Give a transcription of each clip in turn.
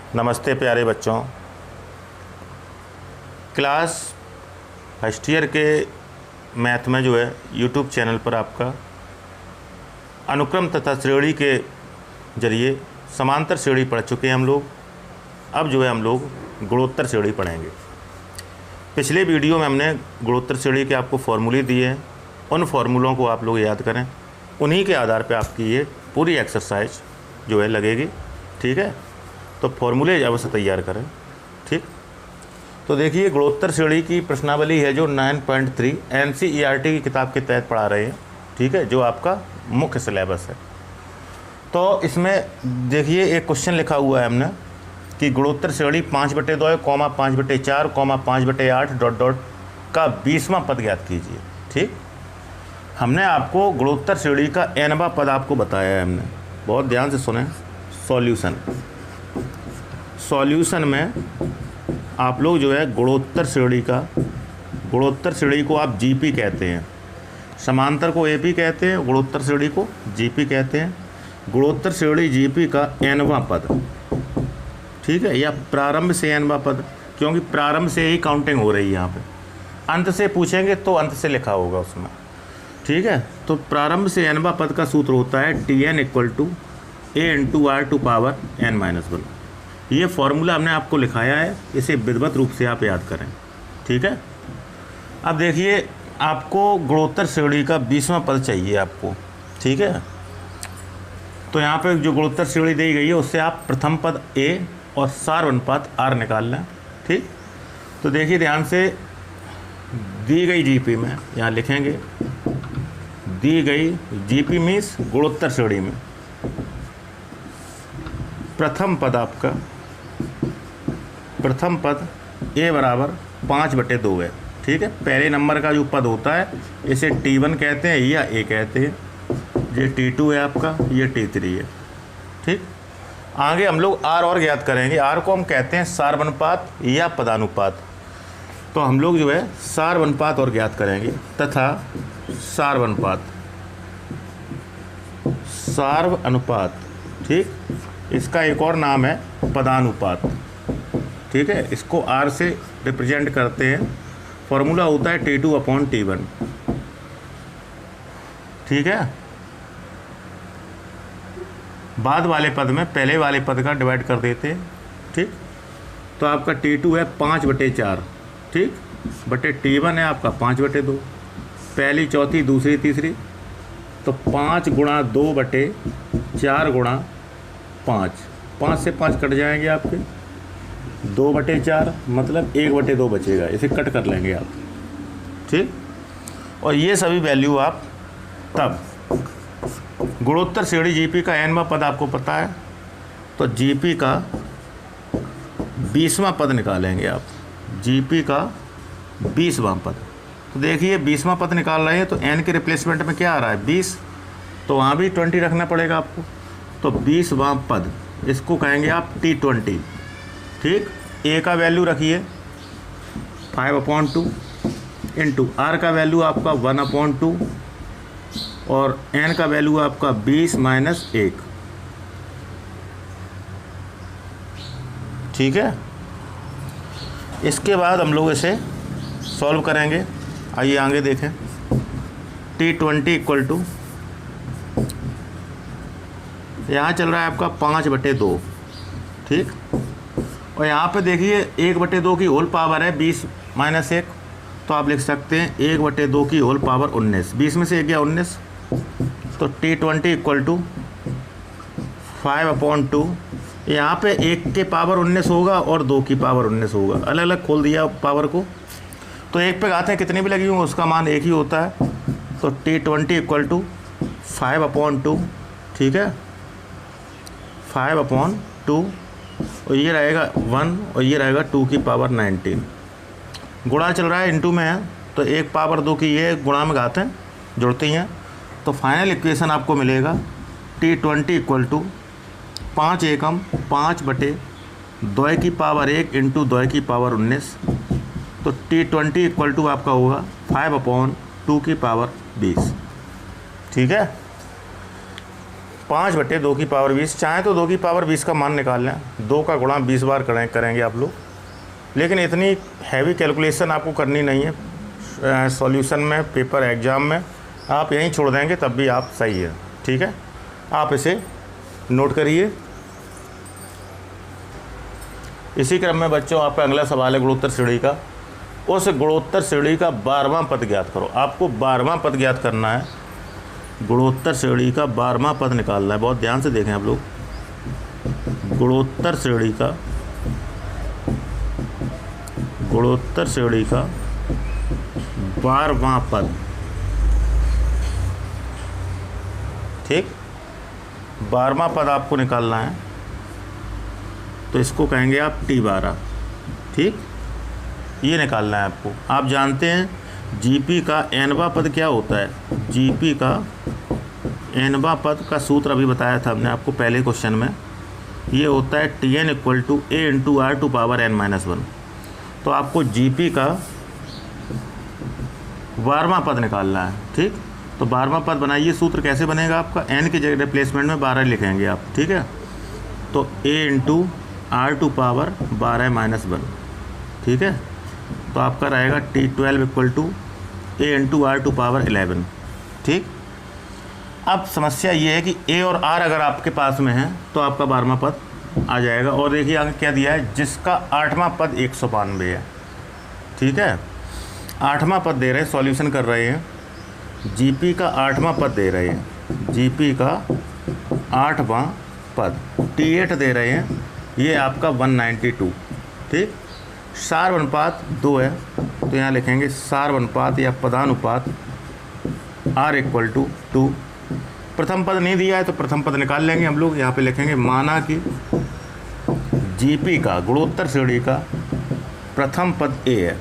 नमस्ते प्यारे बच्चों। क्लास फर्स्ट ईयर के मैथ में जो है यूट्यूब चैनल पर आपका अनुक्रम तथा श्रेणी के जरिए समांतर श्रेणी पढ़ चुके हैं हम लोग। अब जो है हम लोग गुणोत्तर श्रेणी पढ़ेंगे। पिछले वीडियो में हमने गुणोत्तर श्रेणी के आपको फॉर्मूले दिए हैं, उन फार्मूलों को आप लोग याद करें, उन्हीं के आधार पे आपकी ये पूरी एक्सरसाइज जो है लगेगी। ठीक है, तो फॉर्मूले अवश्य तैयार करें। ठीक, तो देखिए गुणोत्तर श्रेणी की प्रश्नावली है जो 9.3 NCERT की किताब के तहत पढ़ा रहे हैं। ठीक है, जो आपका मुख्य सिलेबस है। तो इसमें देखिए एक क्वेश्चन लिखा हुआ है हमने कि गुणोत्तर श्रेणी 5/2, 5/4, 5/8 डॉट डॉट का 20वां पद ज्ञात कीजिए। ठीक, हमने आपको गुणोत्तर श्रेणी का nवां पद आपको बताया है। हमने बहुत ध्यान से सुने। सॉल्यूशन में आप लोग जो है गुणोत्तर श्रेणी को आप जीपी कहते हैं, समांतर को एपी कहते हैं, गुणोत्तर श्रेणी को जीपी कहते हैं। गुणोत्तर श्रेणी जीपी का nवां पद, ठीक है, या प्रारंभ से nवां पद, क्योंकि प्रारंभ से ही काउंटिंग हो रही है। यहाँ पे अंत से पूछेंगे तो अंत से लिखा होगा उसमें। ठीक है, तो प्रारंभ से nवां पद का सूत्र होता है Tn = A × R⁻n-1। ये फॉर्मूला हमने आपको लिखाया है, इसे विधिवत रूप से आप याद करें। ठीक है, अब देखिए आपको गुणोत्तर श्रेणी का 20वां पद चाहिए आपको। ठीक है, तो यहाँ पे जो गुणोत्तर श्रेणी दी गई है उससे आप प्रथम पद A और सार अनुपात R निकाल लें। ठीक, तो देखिए ध्यान से, दी गई जीपी में यहाँ लिखेंगे, दी गई जीपी मीन्स गुणोत्तर श्रेणी में प्रथम पद A बराबर 5/2 है। ठीक है, पहले नंबर का जो पद होता है इसे T1 कहते हैं या A कहते हैं। ये T2 है आपका, ये T3 है। ठीक, आगे हम लोग R और ज्ञात करेंगे। R को हम कहते हैं सार्वनुपात या पदानुपात। तो हम लोग जो है सार्वनुपात और ज्ञात करेंगे तथा सार्व अनुपात। ठीक, इसका एक और नाम है पदानुपात। ठीक है, इसको R से रिप्रेजेंट करते हैं। फॉर्मूला होता है T2/T1। ठीक है, बाद वाले पद में पहले वाले पद का डिवाइड कर देते हैं। ठीक, तो आपका T2 है 5/4। ठीक, बटे T1 है आपका 5/2, पहली चौथी दूसरी तीसरी, तो 5 × 2/4 × 5 से 5 कट जाएंगे आपके, 2/4 मतलब 1/2 बचेगा। इसे कट कर लेंगे आप। ठीक, और ये सभी वैल्यू आप तब गुणोत्तर श्रेणी जीपी का nवां पद आपको पता है, तो जीपी का 20वां पद निकालेंगे आप। जीपी का 20वां पद, तो देखिए 20वां पद निकाल रहे हैं तो n के रिप्लेसमेंट में क्या आ रहा है 20, तो वहाँ भी 20 रखना पड़ेगा आपको। तो 20वां पद, इसको कहेंगे आप T20। ठीक, A का वैल्यू रखिए 5/2 इंटू R का वैल्यू आपका 1/2 और n का वैल्यू आपका 20 - 1। ठीक है, इसके बाद हम लोग इसे सॉल्व करेंगे। आइए आगे देखें। T20 = यहाँ चल रहा है आपका 5/2। ठीक, और यहाँ पे देखिए 1/2 की होल पावर है 20 - 1, तो आप लिख सकते हैं 1/2 की होल पावर 19। 20 में से 1 गया 19, तो T20 = 5/2। यहाँ पे 1 के पावर 19 होगा और 2 की पावर 19 होगा। अलग अलग खोल दिया पावर को, तो 1 पे घातें कितनी भी लगी होंगी उसका मान 1 ही होता है। तो T20 = 5/2। ठीक है, 5/2, और ये रहेगा 1 और ये रहेगा 2 की पावर 19। गुणा चल रहा है, इनटू में है, तो 1 पावर 2 की ये गुणा में घातें जुड़ती हैं। तो फाइनल इक्वेशन आपको मिलेगा T20 = 5 एकम 5/2 की पावर 1 इंटू 2 की पावर 19। तो T20 = आपका होगा 5/2 की पावर 20। ठीक है, 5/2 की पावर 20, चाहें तो 2 की पावर 20 का मान निकाल लें, 2 का गुणा 20 बार करेंगे आप लोग, लेकिन इतनी हैवी कैलकुलेशन आपको करनी नहीं है सॉल्यूशन में, पेपर एग्ज़ाम में आप यहीं छोड़ देंगे तब भी आप सही है। ठीक है, आप इसे नोट करिए। इसी क्रम में बच्चों आपका अगला सवाल है गुणोत्तर श्रेणी का। उस गुणोत्तर श्रेणी का 12वां पद ज्ञात करो। आपको 12वां पद ज्ञात करना है, गुणोत्तर श्रेणी का 12वां पद निकालना है। बहुत ध्यान से देखें आप लोग, गुणोत्तर श्रेणी का 12वां पद। ठीक, 12वां पद आपको निकालना है, तो इसको कहेंगे आप T12। ठीक, ये निकालना है आपको। आप जानते हैं जीपी का nवां पद क्या होता है। जीपी का nवां पद का सूत्र अभी बताया था हमने आपको पहले क्वेश्चन में, ये होता है Tn = A × R⁻n-1। तो आपको जीपी का 12वां पद निकालना है। ठीक, तो 12वां पद बनाइए। सूत्र कैसे बनेगा आपका, n की जगह रिप्लेसमेंट में 12 लिखेंगे आप। ठीक है, तो A × R⁻12-1। ठीक है, तो आपका रहेगा T12 = A × R⁻11। ठीक, अब समस्या ये है कि A और R अगर आपके पास में है तो आपका 12वां पद आ जाएगा। और देखिए आगे क्या दिया है, जिसका 8वां पद 192 है। ठीक है, 8वां पद दे रहे हैं, सॉल्यूशन कर रहे हैं, जीपी का 8वां पद दे रहे हैं, जीपी का 8वां पद T8 दे रहे हैं, ये आपका 192। ठीक, सार अनुपात 2 है, तो यहाँ लिखेंगे सार अनुपात या पदानुपात R = 2। प्रथम पद नहीं दिया है तो प्रथम पद निकाल लेंगे हम लोग। यहाँ पे लिखेंगे माना कि जीपी का गुणोत्तर श्रेणी का प्रथम पद A है,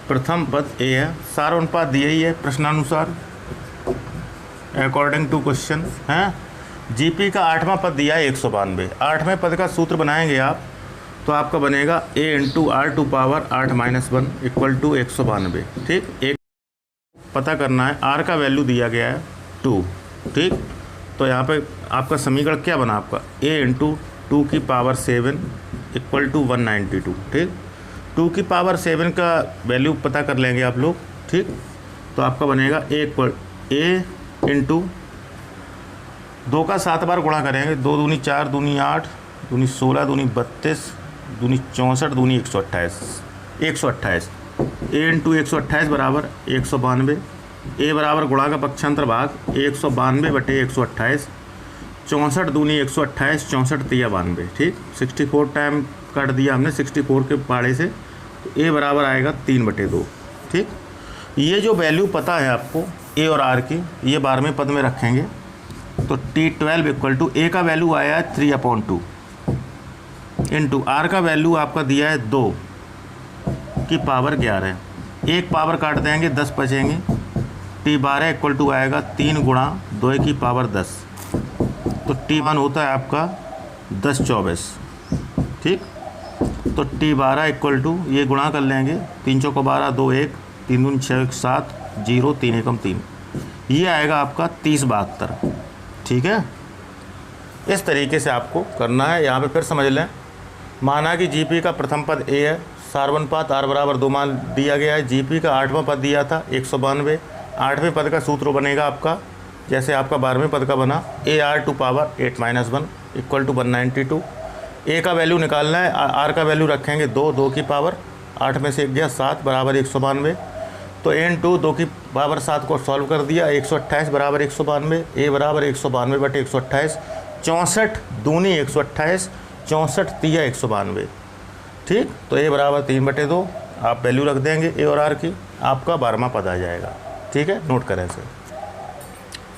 प्रथम पद A है, सार अनुपात दिया ही है प्रश्नानुसार अकॉर्डिंग टू क्वेश्चन है। जीपी का 8वां पद दिया है 192। 8वें पद का सूत्र बनाएंगे आप, तो आपका बनेगा A × R⁻8-1 = 192। ठीक, एक पता करना है, R का वैल्यू दिया गया है 2। ठीक, तो यहाँ पे आपका समीकरण क्या बना, आपका A × 2⁷ = 192। ठीक, 2⁷ का वैल्यू पता कर लेंगे आप लोग। ठीक, तो आपका बनेगा A × 2 का 7 बार गुणा करेंगे, 2 दूनी 4, दूनी 8, दूनी 16, दूनी 32, दूनी 64, दूनी 128। A × 128 बराबर 192। A बराबर गुणा का पक्षांतर भाग 192/128, 64 दूनी 128, 64 तिया 92। ठीक, 64 टाइम काट दिया हमने 64 के पाड़े से, तो A बराबर आएगा 3/2। ठीक, ये जो वैल्यू पता है आपको A और R की, ये 12वें पद में रखेंगे। तो T12 = A का वैल्यू आया है 3/2 इंटू R का वैल्यू आपका दिया है 2 की पावर 11। एक पावर काट देंगे 10 बचेंगे। T12 = आएगा 3 × 2 की पावर 10। तो T1 होता है आपका 10/24। ठीक, तो T12 = ये गुणा कर लेंगे, 3 × 12, 2 1, 3 दूनी 6, 7, 0, 3 × 3, ये आएगा आपका 30/72। ठीक है, इस तरीके से आपको करना है। यहाँ पे फिर समझ लें, माना कि जीपी का प्रथम पद A है, सार अनुपात R = 2 मान दिया गया है। जीपी का 8वां पद दिया था 192। 8वें पद का सूत्र बनेगा आपका जैसे आपका 12वें पद का बना, AR⁻8-1 = 192। A का वैल्यू निकालना है, R का वैल्यू रखेंगे 2 की पावर 8 में से 1 गया 7 बराबर 192। तो n 2 को सॉल्व कर दिया, 128 बराबर 192। A बराबर 192/128, 64 दूनी 128, 64 तिया 192। ठीक, तो A बराबर 3/2 आप वैल्यू रख देंगे A और R की, आपका 12वां पद आ जाएगा। ठीक है, नोट करें इसे।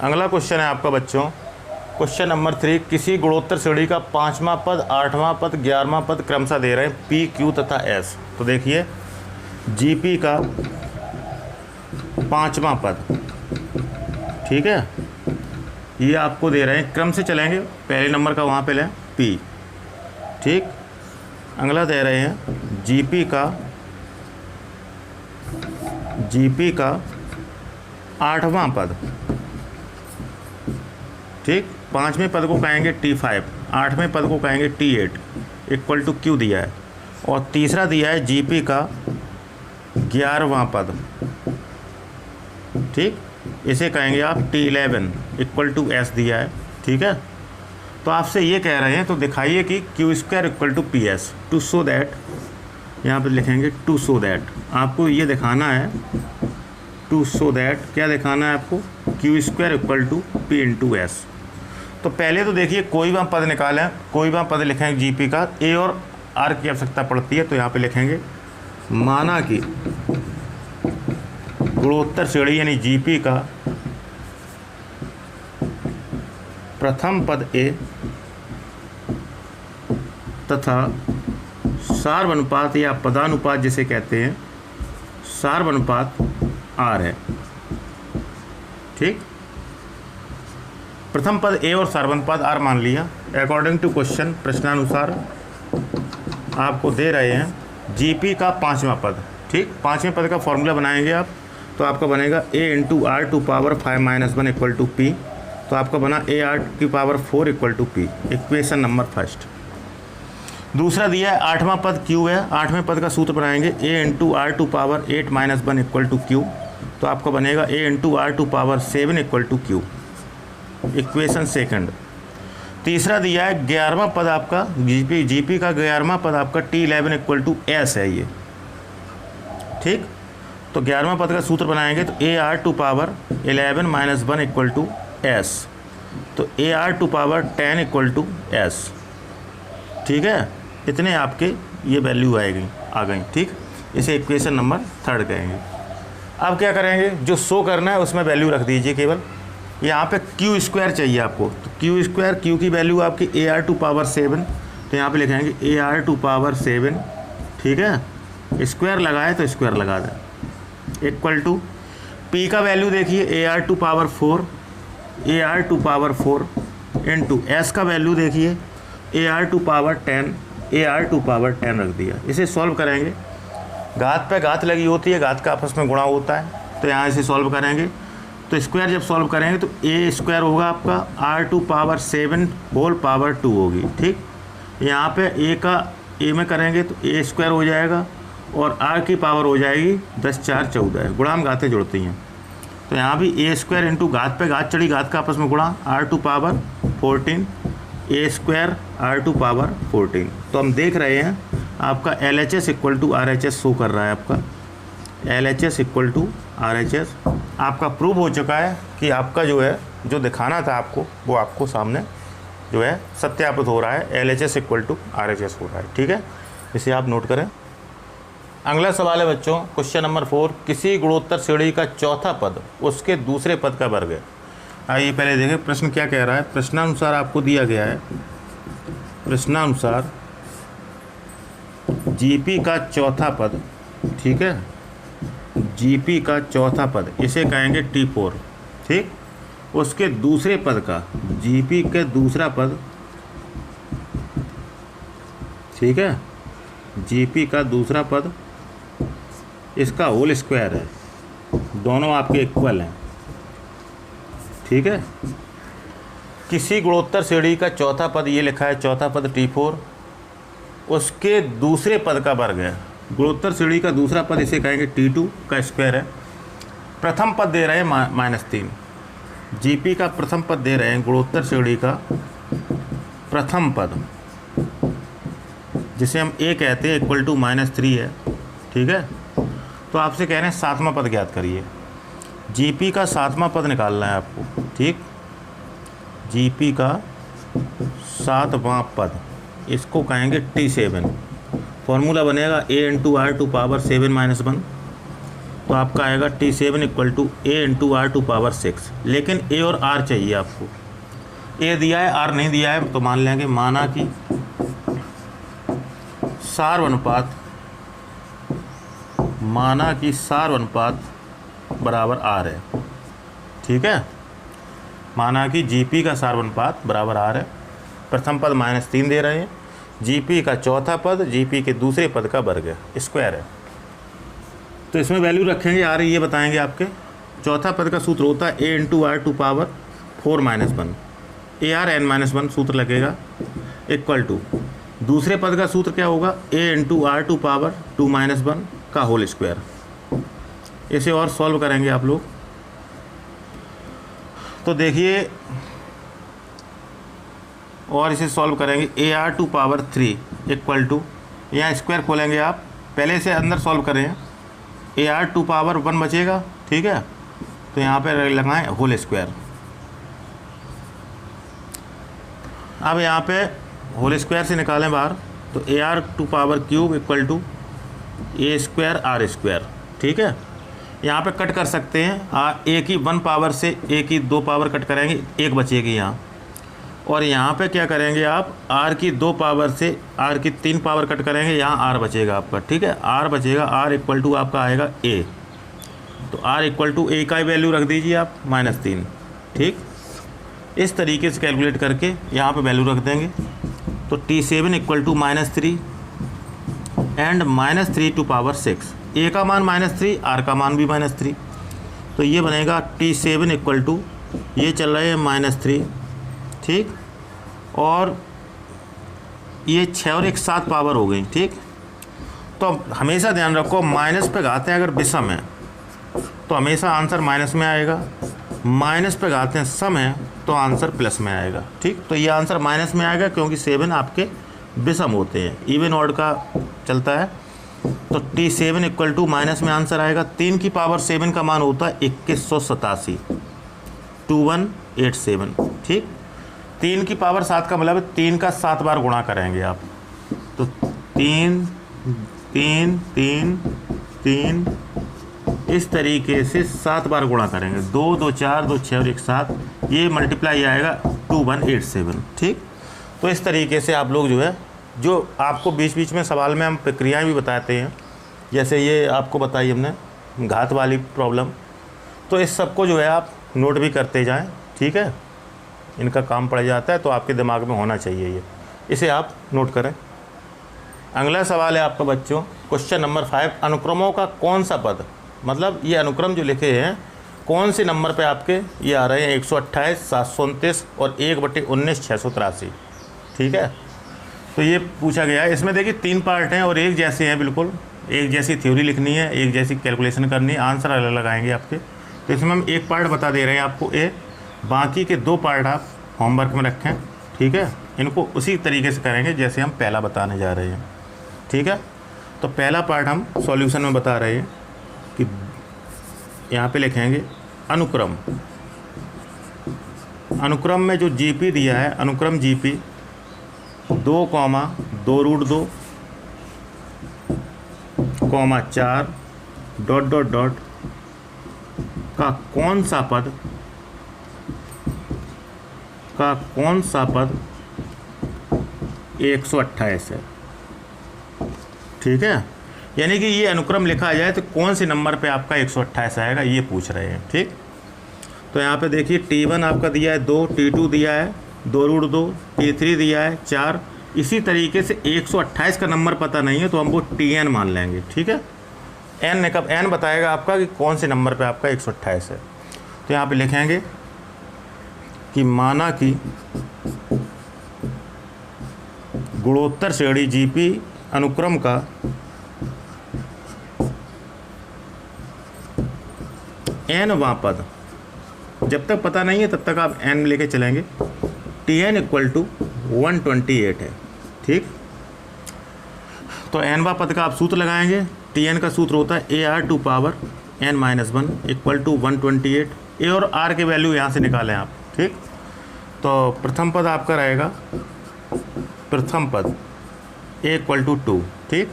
अगला क्वेश्चन है आपका बच्चों, क्वेश्चन नंबर 3। किसी गुणोत्तर श्रेणी का 5वां पद, 8वां पद, 11वां पद क्रमशः दे रहे हैं P, Q तथा S। तो देखिए GP का 5वां पद, ठीक है, ये आपको दे रहे हैं, क्रम से चलेंगे, पहले नंबर का वहाँ पे लें P। ठीक, अगला दे रहे हैं GP का 8वां पद, ठीक। पाँचवें पद को कहेंगे T5, आठवें पद को कहेंगे T8 इक्वल टू Q दिया है, और तीसरा दिया है GP का 11वां पद, ठीक, इसे कहेंगे आप T11 इक्वल टू S दिया है, ठीक है। तो आपसे ये कह रहे हैं तो दिखाइए कि Q square equal to PS, to so that, यहाँ पे लिखेंगे टू सो दैट, आपको ये दिखाना है, टू सो दैट क्या दिखाना है आपको, Q square equal to P into S। तो पहले तो देखिए कोई भी पद निकालें, कोई भी पद लिखेंगे GP का, A और R की आवश्यकता पड़ती है, तो यहाँ पे लिखेंगे माना कि गुणोत्तर श्रेणी यानी GP का प्रथम पद A तथा सार्वनुपात या पदानुपात जिसे कहते हैं सार्वनुपात R है, ठीक। प्रथम पद A और सार्वनुपात R मान लिया। अकॉर्डिंग टू क्वेश्चन, प्रश्नानुसार आपको दे रहे हैं GP का पाँचवा पद, ठीक। पाँचवें पद का फॉर्मूला बनाएंगे आप, तो आपका बनेगा A into R to power 5-1 equal to P, तो आपका बना AR की power 4 equal to P, equation number first. दूसरा दिया है आठवां पद Q है, आठवें पद का सूत्र बनाएंगे A into R to power 8-1 equal to Q, तो आपका बनेगा A into R to power 7 equal to Q, equation second. तीसरा दिया है 11वां पद आपका GP का 11वां पद आपका T11 इक्वल टू S है ये, ठीक। तो 11वां पद का सूत्र बनाएंगे तो AR to power 11-1 equal to S, तो AR to power 10 equal to S, ठीक है। इतने आपके ये वैल्यू आ गई, ठीक। इसे इक्वेशन नंबर थर्ड कहेंगे। अब क्या करेंगे, जो शो करना है उसमें वैल्यू रख दीजिए केवल। यहाँ पे Q स्क्वायर चाहिए आपको, तो Q स्क्वायर, Q की वैल्यू आपकी AR टू पावर 7, तो यहाँ पे लिखेंगे AR टू पावर 7, ठीक है। स्क्वायर लगाए तो स्क्वायर लगा दें, इक्वल टू P का वैल्यू देखिए AR to power 4, AR to power 4 into S का वैल्यू देखिए AR to power 10, AR to power 10 रख दिया। इसे सॉल्व करेंगे, घात पे घात लगी होती है, घात का आपस में गुणा होता है, तो यहाँ इसे सॉल्व करेंगे। तो स्क्वायर जब सॉल्व करेंगे तो A स्क्वायर होगा आपका R to power 7 whole power 2 होगी, ठीक। यहाँ पे A में करेंगे तो A स्क्वायर हो जाएगा और R की पावर हो जाएगी 10×4 14, गुणाम घातें जुड़ती हैं, तो यहाँ भी A स्क्वायर इंटू घात पे घात चढ़ी, घात का आपस में गुणा, R to power 14, A square R to power 14। तो हम देख रहे हैं आपका LHS equal to RHS show कर रहा है, आपका LHS इक्वल टू RHS आपका प्रूव हो चुका है कि आपका जो है, जो दिखाना था आपको, वो आपको सामने जो है सत्यापित हो रहा है, LHS इक्वल टू RHS हो रहा है, ठीक है। इसे आप नोट करें। अगला सवाल है बच्चों, क्वेश्चन नंबर 4, किसी गुणोत्तर श्रेणी का चौथा पद उसके दूसरे पद का वर्ग है। आइए पहले देखें प्रश्न क्या कह रहा है। प्रश्नानुसार आपको दिया गया है, प्रश्नानुसार GP का चौथा पद, ठीक है, GP का चौथा पद, इसे कहेंगे T4, ठीक। उसके दूसरे पद का, GP के दूसरा पद, ठीक है, GP का दूसरा पद, इसका होल स्क्वायर है, दोनों आपके इक्वल हैं, ठीक है। किसी गुणोत्तर श्रेणी का चौथा पद, ये लिखा है चौथा पद T4, उसके दूसरे पद का वर्ग है। गुणोत्तर श्रेणी का दूसरा पद इसे कहेंगे T2 का स्क्वायर है। प्रथम पद दे रहे हैं -3, GP का प्रथम पद दे रहे हैं, गुणोत्तर श्रेणी का प्रथम पद जिसे हम A कहते हैं इक्वल टू -3 है, ठीक है। तो आपसे कह रहे हैं सातवां पद ज्ञात करिए। GP का सातवां पद निकालना है आपको, ठीक। GP का सातवां पद, इसको कहेंगे T7, फॉर्मूला बनेगा A into R to power 7-1, तो आपका आएगा T7 equal to A into R to power 6। लेकिन A और R चाहिए आपको, A दिया है R नहीं दिया है, तो मान लेंगे माना कि सार्वनुपात बराबर R है, ठीक है। माना कि GP का सार्वनुपात बराबर R है। प्रथम पद -3 दे रहे हैं, GP का चौथा पद GP के दूसरे पद का वर्ग है, स्क्वायर है, तो इसमें वैल्यू रखेंगे R, ये बताएंगे आपके। चौथा पद का सूत्र होता है A into R to power 4-1, A R N minus one सूत्र लगेगा इक्वल टू दूसरे पद का सूत्र क्या होगा, a into r to power 2 minus 1 का होल स्क्वायर। इसे और सॉल्व करेंगे आप लोग तो देखिए, और इसे सॉल्व करेंगे A R to power 3 equal to, यहाँ स्क्वायर खोलेंगे आप, पहले से अंदर सॉल्व करें, ए आर टू पावर 1 बचेगा, ठीक है, तो यहाँ पे लगाएं होल स्क्वायर। अब यहाँ पे होल स्क्वायर से निकालें बाहर, तो A R to power cube equal to A square R square, ठीक है। यहाँ पे कट कर सकते हैं, ए की 1 पावर से ए की 2 पावर कट करेंगे, 1 बचेगी यहाँ, और यहाँ पे क्या करेंगे आप, आर की 2 पावर से आर की 3 पावर कट करेंगे, यहाँ आर बचेगा आपका, ठीक है, आर बचेगा, आर इक्वल टू आपका आएगा ए, तो आर इक्वल टू ए का ही वैल्यू रख दीजिए आप -3, ठीक। इस तरीके से कैलकुलेट करके यहाँ पे वैल्यू रख देंगे, तो T7 equal to -3 and -3 to power 6, A का मान -3, आर का मान भी -3, तो ये बनेगा T7 इक्वल टू, ये चल रहे हैं -3, ठीक, और ये 6 और 1 7 पावर हो गई, ठीक। तो हमेशा ध्यान रखो, माइनस पे घाते हैं अगर विषम है तो हमेशा आंसर माइनस में आएगा, माइनस पे घाते हैं सम है तो आंसर प्लस में आएगा, ठीक। तो ये आंसर माइनस में आएगा क्योंकि 7 आपके विषम होते हैं, इवन ऑड का चलता है, तो T7 इक्वल टू माइनस में आंसर आएगा। 3 की पावर 7 का मान होता है 2187, 2187, ठीक। 3 की पावर 7 का मतलब 3 का 7 बार गुणा करेंगे आप, तो 3 3 3 3 इस तरीके से 7 बार गुणा करेंगे, 2 2 4 2 6 और 1 7, ये मल्टीप्लाई आएगा 2187, ठीक। तो इस तरीके से आप लोग जो है, जो आपको बीच बीच में सवाल में हम प्रक्रियाएं भी बताते हैं, जैसे ये आपको बताई हमने घात वाली प्रॉब्लम, तो इस सब को जो है आप नोट भी करते जाएं, ठीक है, इनका काम पड़ जाता है तो आपके दिमाग में होना चाहिए ये, इसे आप नोट करें। अगला सवाल है आपका बच्चों, क्वेश्चन नंबर 5, अनुक्रमों का कौन सा पद, मतलब ये अनुक्रम जो लिखे हैं कौन से नंबर पे आपके ये आ रहे हैं, 128, 729 और 1/19 683, ठीक है। तो ये पूछा गया है, इसमें देखिए 3 पार्ट हैं और एक जैसे हैं, बिल्कुल एक जैसी थ्योरी लिखनी है, एक जैसी कैलकुलेशन करनी है, आंसर अलग लगाएंगे आपके। तो इसमें हम एक पार्ट बता दे रहे हैं आपको ए, बाकी के 2 पार्ट आप होमवर्क में रखें, ठीक है, इनको उसी तरीके से करेंगे जैसे हम पहला बताने जा रहे हैं, ठीक है। तो पहला पार्ट हम सॉल्यूशन में बता रहे हैं कि यहाँ पे लिखेंगे अनुक्रम, अनुक्रम में जो जीपी दिया है, अनुक्रम जीपी 2, 2√2, 4 डॉट डॉट डॉट का कौन सा पद, का कौन सा पद 128 है, ठीक है। यानी कि ये अनुक्रम लिखा जाए तो कौन से नंबर पे आपका 128 आएगा, ये पूछ रहे हैं, ठीक। तो यहाँ पे देखिए T1 आपका दिया है 2, T2 दिया है 2√2, T3 दिया है 4, इसी तरीके से 128 का नंबर पता नहीं है तो हम वो TN मान लेंगे, ठीक है। N बताएगा आपका कि कौन से नंबर पे आपका 128 है। तो यहाँ पे लिखेंगे कि माना कि गुणोत्तर श्रेणी जीपी अनुक्रम का n वां पद, जब तक पता नहीं है तब तक आप n लेके चलेंगे, Tn इक्वल टू 128 है, ठीक। तो n वां पद का आप सूत्र लगाएंगे, Tn का सूत्र होता है AR to power n-1 equal to 128, A और आर के वैल्यू यहाँ से निकालें आप, ठीक। तो प्रथम पद आपका रहेगा, प्रथम पद a इक्वल टू 2, ठीक,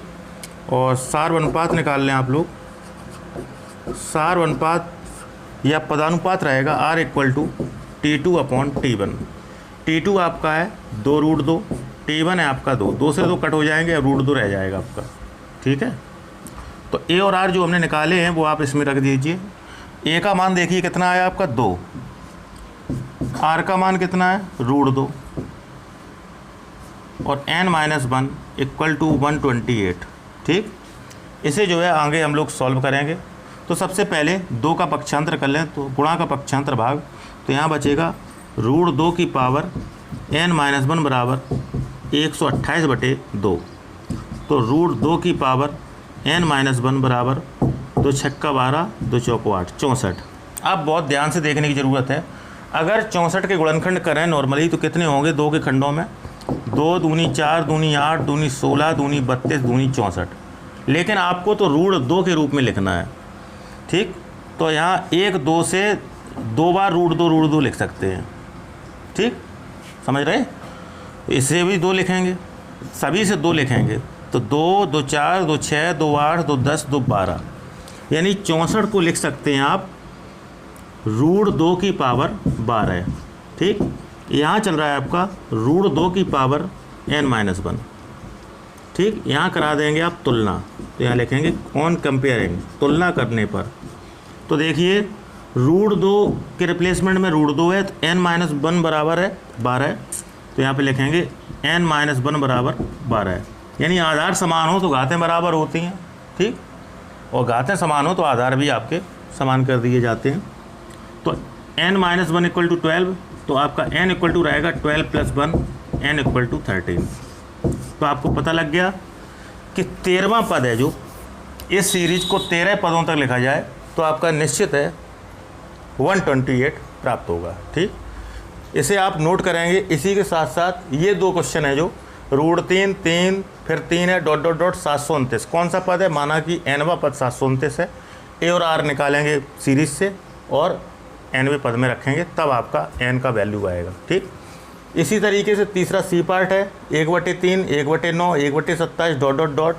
और सार अनुपात निकाल लें आप लोग, सार अनुपात या पदानुपात रहेगा R equal to T2/T1, T2 आपका है 2√2, T1 है आपका 2 से 2 कट हो जाएंगे और √2 रह जाएगा आपका, ठीक है। तो A और R जो हमने निकाले हैं वो आप इसमें रख दीजिए। A का मान देखिए कितना आया आपका 2, R का मान कितना है √2, और n-1 इक्वल टू 128, ठीक। इसे जो है आगे हम लोग सॉल्व करेंगे। तो सबसे पहले 2 का पक्षांतर कर लें, तो गुणा का पक्षांतर भाग, तो यहाँ बचेगा रूट 2 की पावर n-1 बराबर 128/2। तो रूट 2 की पावर n-1 बराबर 2 छक्का 12, 2 चौको 8, 64। अब बहुत ध्यान से देखने की ज़रूरत है। अगर 64 के गुणनखंड करें नॉर्मली तो कितने होंगे 2 के खंडों में? 2 दूनी 4, दूनी 8, दूनी 16, दूनी 32, दूनी 64। लेकिन आपको तो रूट 2 के रूप में लिखना है, ठीक। तो यहाँ 1 2 से 2 बार रूट 2 लिख सकते हैं, ठीक, समझ रहे? इससे भी 2 लिखेंगे, सभी से 2 लिखेंगे तो 2 2 4 2 6 2 8 2 10 2 12, यानी 64 को लिख सकते हैं आप रूट 2 की पावर 12, ठीक। यहाँ चल रहा है आपका रूट 2 की पावर n-1, ठीक। यहाँ करा देंगे आप तुलना, तो यहाँ लिखेंगे ऑन कंपेयरिंग, तुलना करने पर। तो देखिए रूट 2 के रिप्लेसमेंट में रूट 2 है तो n-1 बराबर है 12, तो यहाँ पे लिखेंगे n-1 बराबर 12, यानी आधार समान हो तो घातें बराबर होती हैं, ठीक, और घातें समान हो तो आधार भी आपके समान कर दिए जाते हैं। तो n-1 इक्वल टू 12, तो आपका n इक्वल टू रहेगा 12 + 1, n इक्वल टू 13। तो आपको पता लग गया कि 13वां पद है जो इस सीरीज को 13 पदों तक लिखा जाए तो आपका निश्चित है 128 प्राप्त होगा, ठीक। इसे आप नोट करेंगे। इसी के साथ साथ ये 2 क्वेश्चन है जो रूट 3 3 फिर 3 है ... 729 कौन सा पद है? माना कि nवां पद 729 है, a और r निकालेंगे सीरीज से और nवें पद में रखेंगे, तब आपका n का वैल्यू आएगा, ठीक। इसी तरीके से तीसरा सी पार्ट है 1/3 1/9 1/27 ...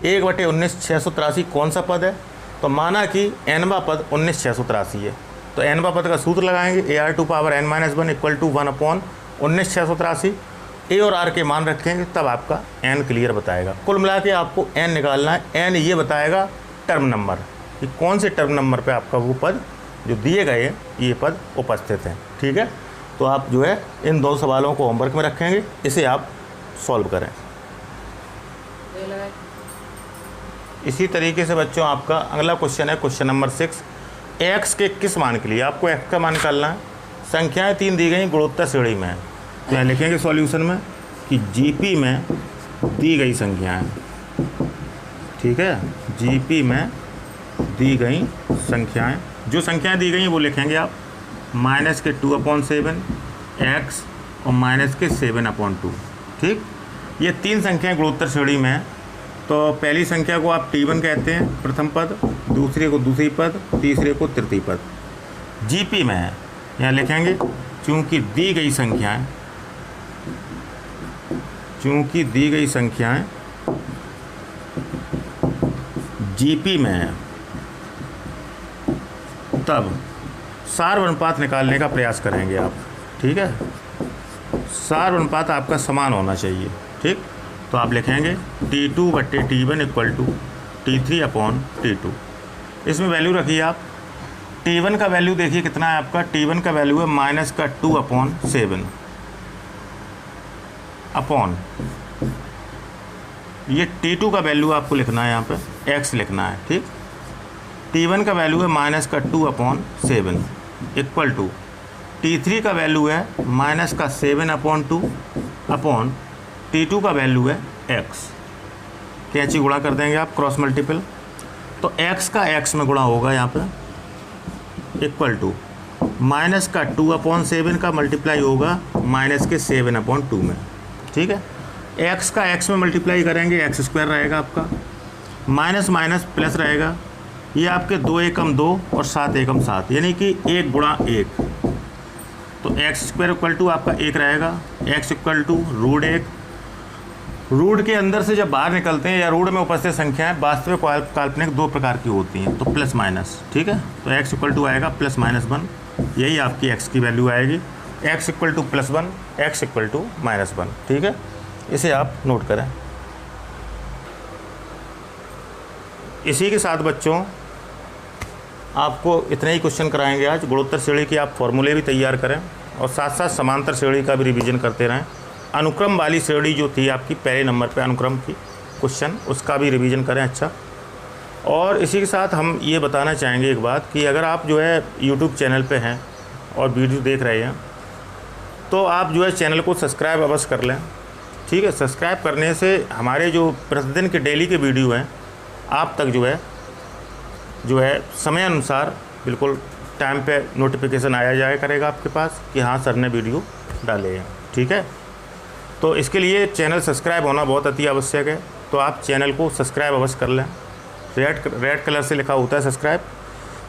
1/19 683 कौन सा पद है? तो माना कि nवां पद 19,683 है, तो nवां पद का सूत्र लगाएंगे ar⁴n-1 इक्वल टू 1/19,683, a और r के मान रखेंगे, तब आपका n क्लियर बताएगा। कुल मिला के आपको n निकालना है। n ये बताएगा टर्म नंबर कि कौन से टर्म नंबर पे आपका वो पद जो दिए गए ये पद उपस्थित हैं, ठीक है। तो आप जो है इन 2 सवालों को होमवर्क में रखेंगे, इसे आप सॉल्व करें। इसी तरीके से बच्चों आपका अगला क्वेश्चन है क्वेश्चन नंबर 6। x के किस मान के लिए आपको x का मान निकालना है? संख्याएं 3 दी गई गुणोत्तर श्रेणी में, तो यहाँ लिखेंगे सॉल्यूशन में कि GP में दी गई संख्याएं, ठीक है, GP में दी गई संख्याएं, जो संख्याएं दी गई वो लिखेंगे आप -2/7 x और -7/2, ठीक। ये 3 संख्याएं गुणोत्तर श्रेणी में हैं। तो पहली संख्या को आप T1 कहते हैं, प्रथम पद, दूसरे को दूसरी पद, तीसरे को तृतीय पद। GP में है, यहाँ लिखेंगे चूँकि दी गई संख्याएं GP में है, तब सार अनुपात निकालने का प्रयास करेंगे आप, ठीक है। सार अनुपात आपका समान होना चाहिए, ठीक। तो आप लिखेंगे T2/T1 इक्वल टू T3/T2। इसमें वैल्यू रखिए आप। T1 का वैल्यू देखिए कितना है आपका? T1 का वैल्यू है -2/7 अपॉन, ये T2 का वैल्यू आपको लिखना है, यहाँ पे x लिखना है, ठीक। T1 का वैल्यू है -2/7 इक्वल टू T3 का वैल्यू है -7/2 अपॉन T2 का वैल्यू है x। कैंची गुणा कर देंगे आप, क्रॉस मल्टीपल, तो x का x में गुणा होगा यहाँ पे इक्वल टू -2/7 का मल्टीप्लाई होगा -7/2 में, ठीक है। x का x में मल्टीप्लाई करेंगे x² रहेगा आपका, माइनस माइनस प्लस रहेगा, ये आपके 2 एकम 2 और 7 एकम 7, यानी कि 1 गुणा 1, तो x² इक्वल टू आपका 1 रहेगा, x इक्वल टू √1। रूट के अंदर से जब बाहर निकलते हैं या रूट में उपस्थित संख्याएं वास्तविक काल्पनिक 2 प्रकार की होती हैं, तो प्लस माइनस, ठीक है। तो x इक्वल टू आएगा +-1, यही आपकी x की वैल्यू आएगी, x equal to +1, x equal to -1, ठीक है। इसे आप नोट करें। इसी के साथ बच्चों आपको इतने ही क्वेश्चन कराएंगे आज। गुणोत्तर श्रेणी की आप फॉर्मूले भी तैयार करें और साथ साथ समांतर श्रेणी का भी रिवीजन करते रहें। अनुक्रम वाली श्रेणी जो थी आपकी पहले नंबर पे अनुक्रम की क्वेश्चन, उसका भी रिवीजन करें अच्छा। और इसी के साथ हम ये बताना चाहेंगे एक बात कि अगर आप जो है यूट्यूब चैनल पे हैं और वीडियो देख रहे हैं तो आप जो है चैनल को सब्सक्राइब अवश्य कर लें, ठीक है। सब्सक्राइब करने से हमारे जो प्रतिदिन के डेली के वीडियो हैं आप तक जो है समय अनुसार बिल्कुल टाइम पे नोटिफिकेशन आया जाया करेगा आपके पास कि हाँ सर ने वीडियो डाले हैं, ठीक है। तो इसके लिए चैनल सब्सक्राइब होना बहुत अति आवश्यक है। तो आप चैनल को सब्सक्राइब अवश्य कर लें, रेड कलर से लिखा होता है सब्सक्राइब,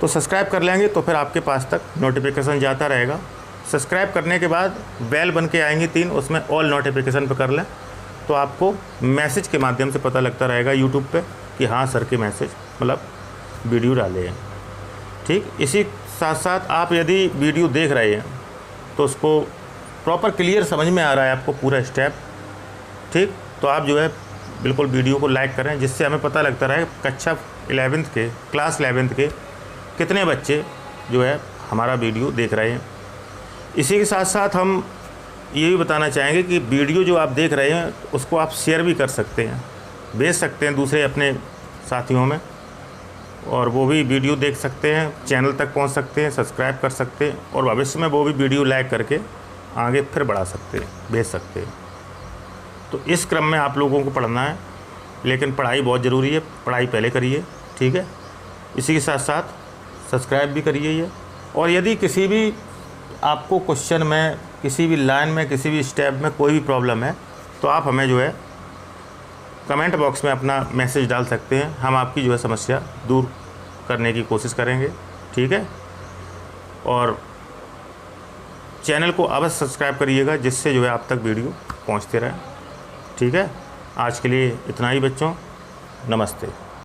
तो सब्सक्राइब कर लेंगे तो फिर आपके पास तक नोटिफिकेशन जाता रहेगा। सब्सक्राइब करने के बाद बेल बन के आएंगी 3, उसमें ऑल नोटिफिकेशन पर कर लें तो आपको मैसेज के माध्यम से पता लगता रहेगा यूट्यूब पे कि हाँ सर के मैसेज मतलब वीडियो डाले हैं, ठीक। इसी साथ साथ आप यदि वीडियो देख रहे हैं तो उसको प्रॉपर क्लियर समझ में आ रहा है आपको पूरा स्टेप, ठीक, तो आप जो है बिल्कुल वीडियो को लाइक करें, जिससे हमें पता लगता रहे कक्षा 11th के क्लास 11th के कितने बच्चे जो है हमारा वीडियो देख रहे हैं। इसी के साथ साथ हम ये भी बताना चाहेंगे कि वीडियो जो आप देख रहे हैं उसको आप शेयर भी कर सकते हैं, भेज सकते हैं दूसरे अपने साथियों में, और वो भी वीडियो देख सकते हैं, चैनल तक पहुंच सकते हैं, सब्सक्राइब कर सकते हैं, और भविष्य में वो भी वीडियो लाइक करके आगे फिर बढ़ा सकते हैं, भेज सकते हैं। तो इस क्रम में आप लोगों को पढ़ना है, लेकिन पढ़ाई बहुत ज़रूरी है, पढ़ाई पहले करिए, ठीक है। इसी के साथ साथ सब्सक्राइब भी करिए ये। और यदि किसी भी आपको क्वेश्चन में, किसी भी लाइन में, किसी भी स्टेप में कोई भी प्रॉब्लम है तो आप हमें जो है कमेंट बॉक्स में अपना मैसेज डाल सकते हैं, हम आपकी जो है समस्या दूर करने की कोशिश करेंगे, ठीक है। और चैनल को अवश्य सब्सक्राइब करिएगा, जिससे जो है आप तक वीडियो पहुंचते रहे, ठीक है। आज के लिए इतना ही बच्चों, नमस्ते।